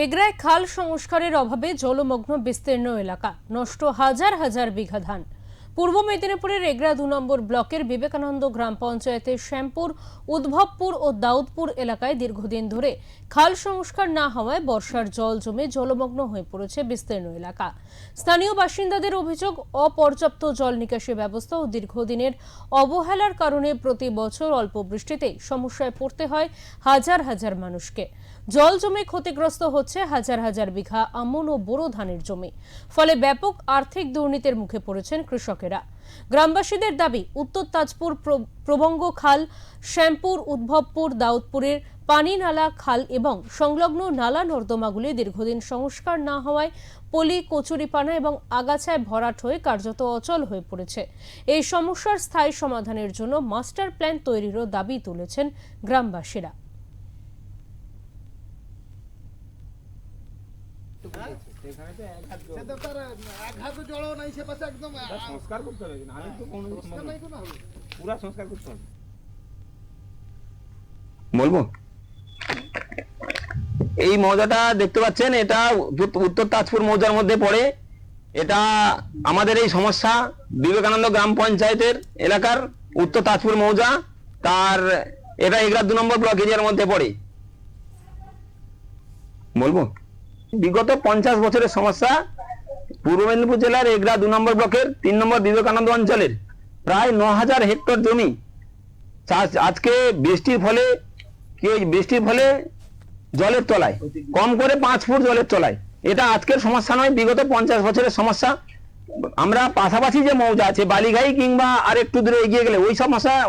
এগরায় খাল সংস্কারের অভাবে জলমগ্ন বিস্তীর্ণ এলাকা, নষ্ট হাজার হাজার বিঘা ধান। পূর্ব মেদিনীপুরের এগরা ২ নম্বর ব্লকের বিবেকানন্দ গ্রাম পঞ্চায়েতের শ্যামপুর, উদ্ভবপুর ও দাউদপুর এলাকায় দীর্ঘদিন ধরে খাল সংস্কার না হওয়ায় বর্ষার জল জমে জলমগ্ন হয়ে পড়েছে বিস্তীর্ণ এলাকা। স্থানীয় বাসিন্দাদের অভিযোগ, অপর্যাপ্ত জল নিকাশি ব্যবস্থা ও দীর্ঘদিনের অবহেলার কারণে প্রতি বছর অল্প বৃষ্টিতেই সমস্যায় পড়তে হয় হাজার হাজার মানুষকে। জল জমে ক্ষতিগ্রস্ত হচ্ছে হাজার হাজার বিঘা আমন ও বোরো ধানের জমি। ফলে ব্যাপক আর্থিক দুর্নীতির মুখে পড়েছেন কৃষকেরা। গ্রামবাসীদের দাবি, উত্তর তাজপুর প্রবঙ্গ খাল, শ্যামপুর, উদ্ভবপুর, দাউদপুরের পানি নালা খাল এবং সংলগ্ন নালা নর্দমাগুলি দীর্ঘদিন সংস্কার না হওয়ায় পলি, কচুরিপানা এবং আগাছায় ভরাট হয়ে কার্যত অচল হয়ে পড়েছে। এই সমস্যার স্থায়ী সমাধানের জন্য মাস্টার প্ল্যান তৈরিরও দাবি তুলেছেন গ্রামবাসীরা। বলবো, এই মৌজাটা দেখতে পাচ্ছেন, এটা উত্তর তাজপুর মৌজার মধ্যে পড়ে। এটা আমাদের এই সমস্যা বিবেকানন্দ গ্রাম পঞ্চায়েতের এলাকার উত্তর তাজপুর মৌজা, তার এটা এগরা ২ নম্বর ব্লক এরিয়ার মধ্যে পড়ে। বলবো, বিগত ৫০ বছরের সমস্যা। পূর্ব মেদিনীপুর জেলার এগরা ২ নম্বর ব্লকের ৩ নম্বর বিবেকানন্দ অঞ্চলের প্রায় ৯,০০০ হেক্টর জমি আজকে বৃষ্টির ফলে জলের তলায়, কম করে ৫ ফুট জলের তলায়। এটা আজকের সমস্যা নয়, বিগত ৫০ বছরের সমস্যা। আমরা পাশাপাশি যে মৌজা আছে বালিঘাই কিংবা আর একটু দূরে এগিয়ে গেলে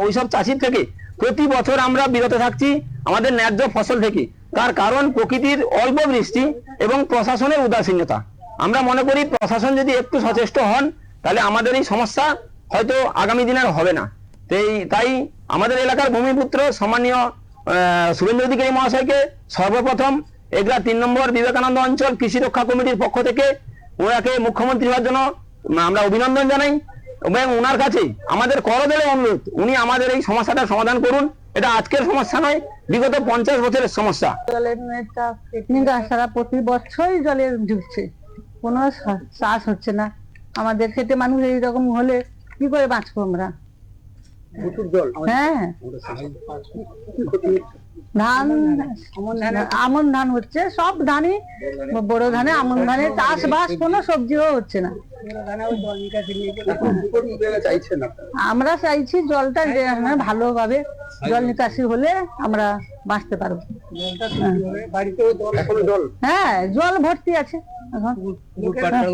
ওইসব চাষির থেকে প্রতি বছর আমরা বিরত থাকছি আমাদের ন্যায্য ফসল থেকে। তার কারণ প্রকৃতির অল্প বৃষ্টি এবং প্রশাসনের উদাসীনতা। আমরা মনে করি প্রশাসন যদি একটু সচেষ্ট হন তাহলে আমাদের এই সমস্যা হয়তো আগামী দিনে আর হবে না। তাই আমাদের এলাকার ভূমিপুত্র সম্মানীয় শুভেন্দু অধিকারী মহাশয়কে সর্বপ্রথম এগরা ৩ নম্বর বিবেকানন্দ অঞ্চল কৃষি রক্ষা কমিটির পক্ষ থেকে ওনাকে মুখ্যমন্ত্রী হওয়ার জন্য আমরা অভিনন্দন জানাই এবং ওনার কাছে আমাদের করজোড়ে অনুরোধ, উনি আমাদের এই সমস্যাটা সমাধান করুন। এটা আজকের সমস্যা নয়, বিগত ৫০ বছরের সমস্যা। সারা প্রতি বছরই জলের ঢুকছে, কোনো চাষ হচ্ছে না। আমাদের খেতে মানুষ এইরকম হলে কি করে বাঁচবো আমরা? হ্যাঁ, ধান, আমন ধান হচ্ছে, সব ধানই, বড় ধানে, আমন ধানে চাষবাস, কোনো সবজিও হচ্ছে না। আমরা চাইছি জলটা ভালোভাবে জল নিকাশি হলে আমরা বাঁচতে পারবো। হ্যাঁ, জল ভর্তি আছে এখন,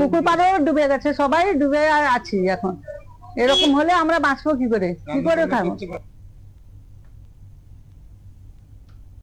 পুকুর পাড়েও ডুবে গেছে, সবাই ডুবে আছি এখন। এরকম হলে আমরা বাঁচবো কি করে খাবো?